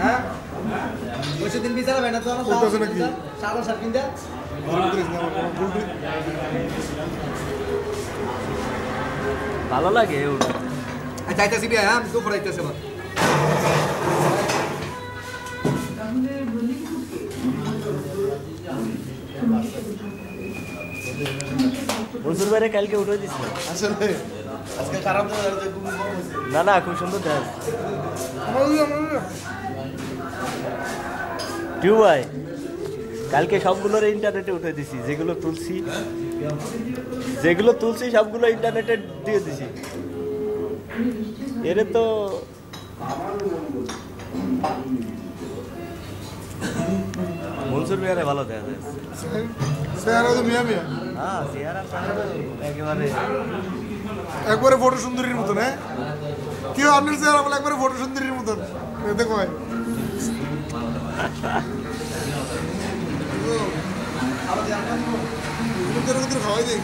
হ্যাঁ ওই দিন বিচারা ভাই না তো সাড়ে 7 কিনতে ভালো লাগে যাইতেছি বিয়া আমি তো পড়াইতেছি আমার মনসুর ভাইরে কালকে উঠে দিছিল আসলে আজকে খারাপ না না খুব সুন্দর দেখ টিউ ভাই কালকে সবগুলোর ইন্টারনেটে উঠে দিছি যেগুলো তুলছি সবগুলো ইন্টারনেটে দিয়ে দিছি এর তো মনসুর ভাইরে ভালো দেখা যায় চেহারা তো মিয়া মিয়া হ্যাঁ চেহারা একেবারে একবারে ফটো সুন্দরীর মতন হ্যাঁ কেউ আপনার চেহারা বলে একবারে ফটো সুন্দরীর মতন দেখো ভাই খাওয়াই দিই